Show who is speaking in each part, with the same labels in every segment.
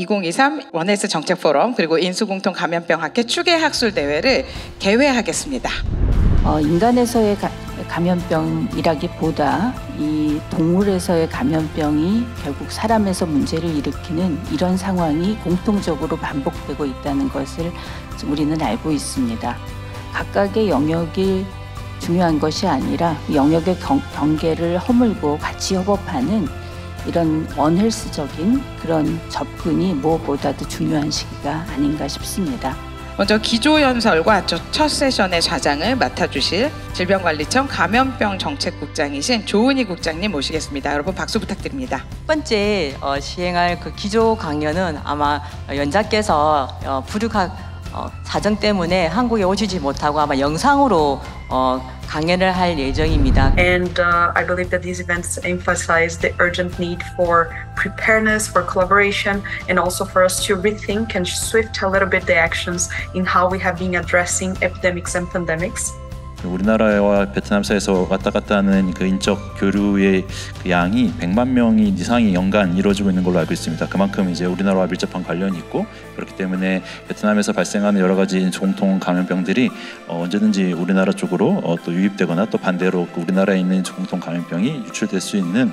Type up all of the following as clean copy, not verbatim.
Speaker 1: 2023 원헬스 정책 포럼 그리고 인수공통 감염병 학회 추계 학술 대회를 개회하겠습니다.
Speaker 2: 인간에서의 감염병이라기보다 이 동물에서의 감염병이 결국 사람에서 문제를 일으키는 이런 상황이 공통적으로 반복되고 있다는 것을 우리는 알고 있습니다. 각각의 영역이 중요한 것이 아니라 영역의 경계를 허물고 같이 협업하는 이런 원헬스적인 그런 접근이 무엇보다도 중요한 시기가 아닌가 싶습니다.
Speaker 1: 먼저 기조연설과 첫 세션의 좌장을 맡아주실 질병관리청 감염병 정책국장이신 조은희 국장님 모시겠습니다. 여러분 박수 부탁드립니다.
Speaker 3: 첫 번째 시행할 그 기조 강연은 아마 연자께서 부득한 사정 때문에 한국에 오시지 못하고 아마 영상으로 강연을 할 예정입니다.
Speaker 4: And I believe that these events emphasize the urgent need for preparedness, for collaboration, and also for us to rethink and shift a little bit the actions in how we have been addressing epidemics and pandemics.
Speaker 5: 우리나라와 베트남 사이에서 왔다 갔다 하는 그 인적 교류의 그 양이 100만 명 이상이 연간 이루어지고 있는 걸로 알고 있습니다. 그만큼 이제 우리나라와 밀접한 관련이 있고 그렇기 때문에 베트남에서 발생하는 여러 가지 공통 감염병들이 언제든지 우리나라 쪽으로 또 유입되거나 또 반대로 우리나라에 있는 공통 감염병이 유출될 수 있는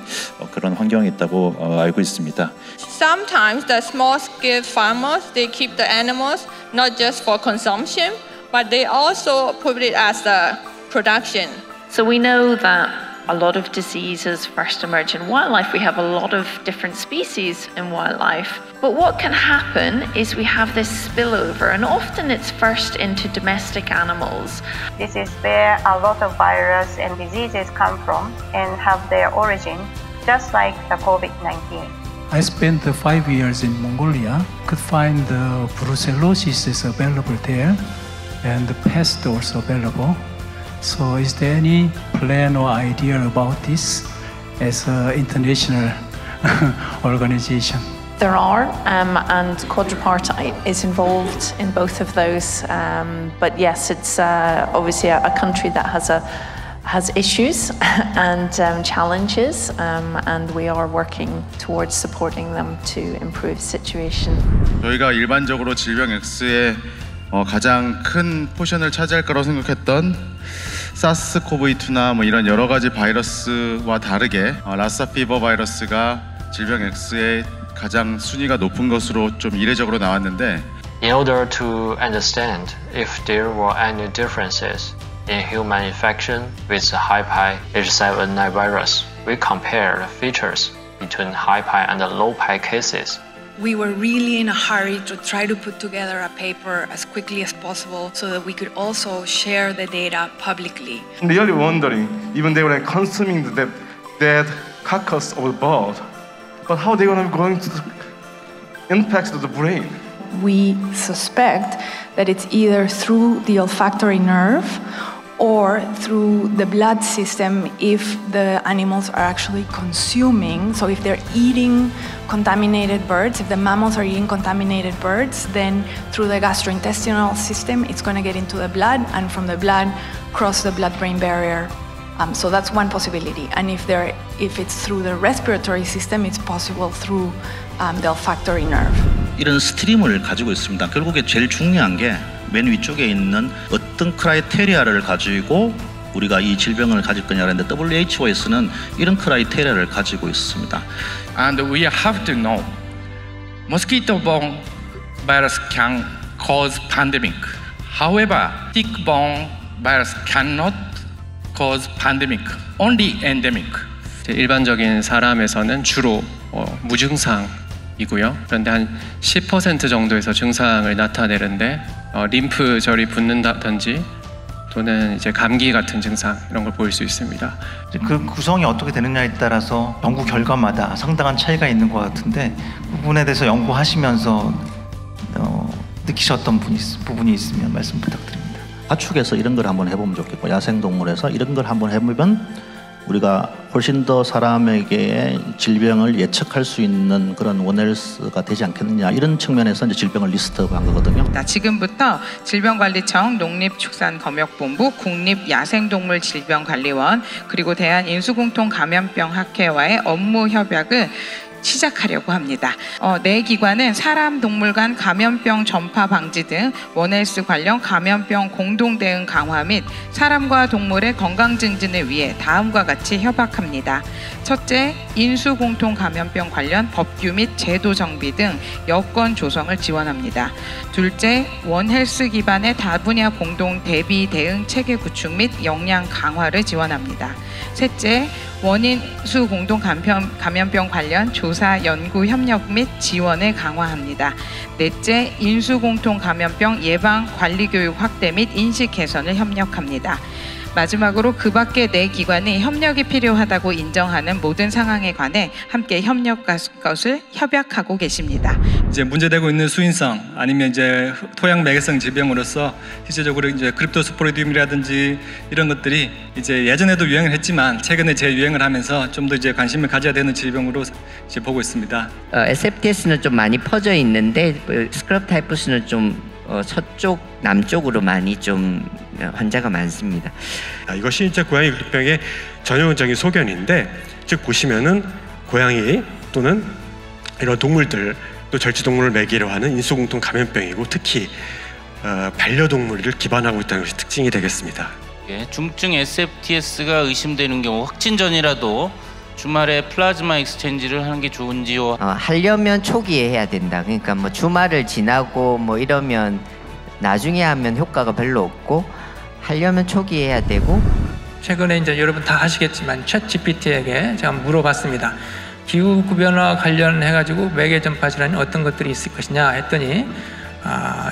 Speaker 5: 그런 환경이 있다고 알고 있습니다.
Speaker 6: Sometimes the small-scale farmers they keep the animals not just for consumption. But they also put it as a production.
Speaker 7: So we know that a lot of diseases first emerge in wildlife. We have a lot of different species in wildlife. But what can happen is we have this spillover, and often it's first into domestic animals.
Speaker 8: This is where a lot of virus and diseases come from and have their origin, just like the COVID-19.
Speaker 9: I spent 5 years in Mongolia, could find the brucellosis is available there. And the pest also available. So is there any plan or idea about this as an international organization?
Speaker 7: There are, and quadripartite is involved in both of those. But yes, it's obviously a country that has issues and challenges, and we are working towards supporting them to improve the situation.
Speaker 10: 저희가 일반적으로 질병 X의 가장 큰 포션을 차지할 거라고 생각했던 사스코브2나 뭐 이런 여러 가지 바이러스와 다르게 라사 피버 바이러스가 질병 X의 가장 순위가 높은 것으로 좀 이례적으로 나왔는데
Speaker 11: In order to understand if there were any differences in human infection with the Hypi H7N9 virus, we compare the features between Hypi and the low-Pi cases.
Speaker 12: We were really in a hurry to try to put together a paper as quickly as possible so that we could also share the data publicly.
Speaker 13: I'm really wondering, even they were consuming the dead carcass of the bird, but how they are going to impact the brain?
Speaker 12: We suspect that it's either through the olfactory nerve or through the blood system if the animals are actually consuming. So if they're eating contaminated birds, if the mammals are eating contaminated birds, then through the gastrointestinal system, it's going to get into the blood, and from the blood, cross the blood-brain barrier. So that's one possibility. And if it's through the respiratory system, it's possible through the olfactory nerve.
Speaker 14: 이런 스트림을 가지고 있습니다. 결국에 제일 중요한 게 맨 위쪽에 있는 어떤 크라이테리아를 가지고 우리가 이 질병을 가질 거냐는데 WHO에서는 이런 크라이테리아를 가지고 있습니다.
Speaker 15: And we have to know mosquito-borne virus can cause pandemic. However, tick-borne virus cannot cause pandemic, only endemic.
Speaker 16: 일반적인 사람에서는 주로 무증상이고요. 그런데 한 10% 정도에서 증상을 나타내는데 림프절이 붓는다든지 또는 이제 감기 같은 증상 이런 걸 보일 수 있습니다.
Speaker 17: 그 구성이 어떻게 되느냐에 따라서 연구 결과마다 상당한 차이가 있는 것 같은데 그 부분에 대해서 연구하시면서 느끼셨던 부분이 있으면 말씀 부탁드립니다.
Speaker 14: 가축에서 이런 걸 한번 해보면 좋겠고 야생동물에서 이런 걸 한번 해보면 우리가 훨씬 더 사람에게 질병을 예측할 수 있는 그런 원헬스가 되지 않겠느냐 이런 측면에서 이제 질병을 리스트업한 거거든요.
Speaker 1: 지금부터 질병관리청, 농립축산검역본부, 국립야생동물질병관리원 그리고 대한인수공통감염병학회와의 업무 협약을 시작하려고 합니다. 네 기관은 사람 동물 간 감염병 전파 방지 등 원헬스 관련 감염병 공동 대응 강화 및 사람과 동물의 건강 증진을 위해 다음과 같이 협약합니다. 첫째, 인수 공통 감염병 관련 법규 및 제도 정비 등 여건 조성을 지원합니다. 둘째, 원헬스 기반의 다분야 공동 대비 대응 체계 구축 및 역량 강화를 지원합니다. 셋째, 원인수 공동 감염병 관련 조사, 연구, 협력 및 지원을 강화합니다. 넷째, 인수 공통 감염병 예방 관리 교육 확대 및 인식 개선을 협력합니다. 마지막으로 그 밖의 네 기관이 협력이 필요하다고 인정하는 모든 상황에 관해 함께 협력할 것을 협약하고 계십니다.
Speaker 18: 이제 문제되고 있는 수인성 아니면 이제 토양 매개성 질병으로서 실제적으로 이제 크립토스포리디움이라든지 이런 것들이 이제 예전에도 유행을 했지만 최근에 재유행을 하면서 좀 더 이제 관심을 가져야 되는 질병으로 이제 보고 있습니다.
Speaker 19: SFTS는 좀 많이 퍼져 있는데 스크럽타이푸스는 좀 서쪽 남쪽으로 많이 좀 환자가 많습니다.
Speaker 20: 이것이 이제 고양이 굴뚝병의 전형적인 소견인데, 즉 보시면은 고양이 또는 이런 동물들 또 절지동물을 매개로 하는 인수공통 감염병이고 특히 반려동물을 기반하고 있다는 것이 특징이 되겠습니다.
Speaker 21: 중증 SFTS가 의심되는 경우 확진 전이라도 주말에 플라즈마 익스체인지를 하는 게 좋은지요?
Speaker 19: 하려면 초기에 해야 된다. 그러니까 뭐 주말을 지나고 뭐 이러면 나중에 하면 효과가 별로 없고 하려면 초기에 해야 되고.
Speaker 22: 최근에 이제 여러분 다 아시겠지만 챗GPT에게 제가 물어봤습니다. 기후 변화 관련해 가지고 매개 전파 질환이 어떤 것들이 있을 것이냐 했더니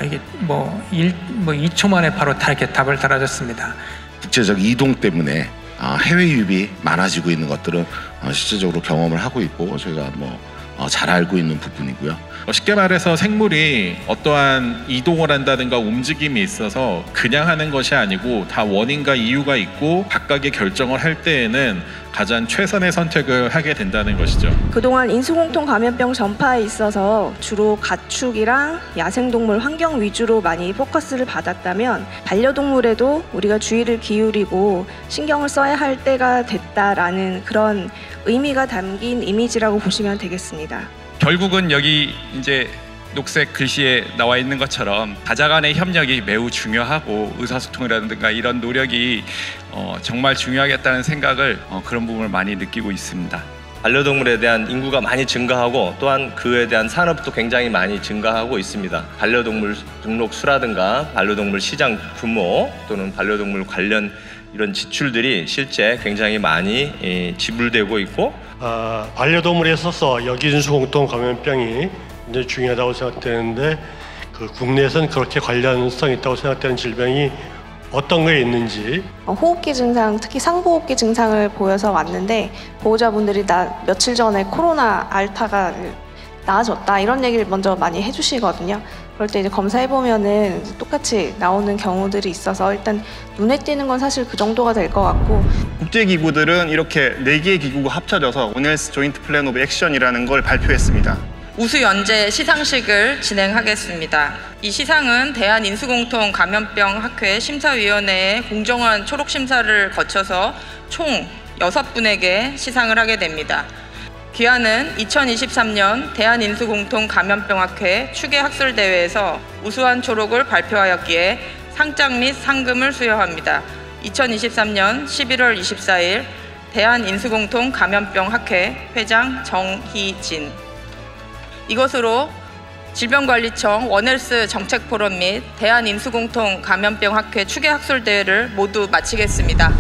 Speaker 22: 이게 뭐 2초 만에 바로 다 이렇게 답을 달아줬습니다.
Speaker 23: 국제적 이동 때문에 해외 유입이 많아지고 있는 것들은 실질적으로 경험을 하고 있고 저희가 잘 알고 있는 부분이고요.
Speaker 24: 쉽게 말해서 생물이 어떠한 이동을 한다든가 움직임이 있어서 그냥 하는 것이 아니고 다 원인과 이유가 있고 각각의 결정을 할 때에는 가장 최선의 선택을 하게 된다는 것이죠.
Speaker 25: 그동안 인수공통 감염병 전파에 있어서 주로 가축이랑 야생동물 환경 위주로 많이 포커스를 받았다면 반려동물에도 우리가 주의를 기울이고 신경을 써야 할 때가 됐다라는 그런 의미가 담긴 이미지라고 보시면 되겠습니다.
Speaker 26: 결국은 여기 이제 녹색 글씨에 나와 있는 것처럼 가자 간의 협력이 매우 중요하고 의사소통이라든가 이런 노력이 정말 중요하겠다는 생각을 그런 부분을 많이 느끼고 있습니다.
Speaker 27: 반려동물에 대한 인구가 많이 증가하고 또한 그에 대한 산업도 굉장히 많이 증가하고 있습니다. 반려동물 등록 수라든가 반려동물 시장 규모 또는 반려동물 관련 이런 지출들이 실제 굉장히 많이 지불되고 있고
Speaker 28: 반려동물에 있어서 역인수 공통 감염병이 굉장히 중요하다고 생각되는데 국내에서는 그렇게 관련성이 있다고 생각되는 질병이 어떤 게 있는지.
Speaker 25: 호흡기 증상, 특히 상부호흡기 증상을 보여서 왔는데 보호자분들이 나 며칠 전에 코로나 알타가 나아졌다 이런 얘기를 먼저 많이 해주시거든요. 그럴 때 이제 검사해보면은 똑같이 나오는 경우들이 있어서 일단 눈에 띄는 건 사실 그 정도가 될 것 같고.
Speaker 29: 국제기구들은 이렇게 4개의 기구가 합쳐져서 원헬스 조인트 플랜 오브 액션이라는 걸 발표했습니다.
Speaker 30: 우수연재 시상식을 진행하겠습니다. 이 시상은 대한인수공통 감염병학회 심사위원회의 공정한 초록심사를 거쳐서 총 6분에게 시상을 하게 됩니다. 귀하는 2023년 대한인수공통 감염병학회 추계학술대회에서 우수한 초록을 발표하였기에 상장 및 상금을 수여합니다. 2023년 11월 24일 대한인수공통 감염병학회 회장 정희진. 이것으로 질병관리청 원헬스 정책포럼 및 대한인수공통 감염병학회 추계학술대회를 모두 마치겠습니다.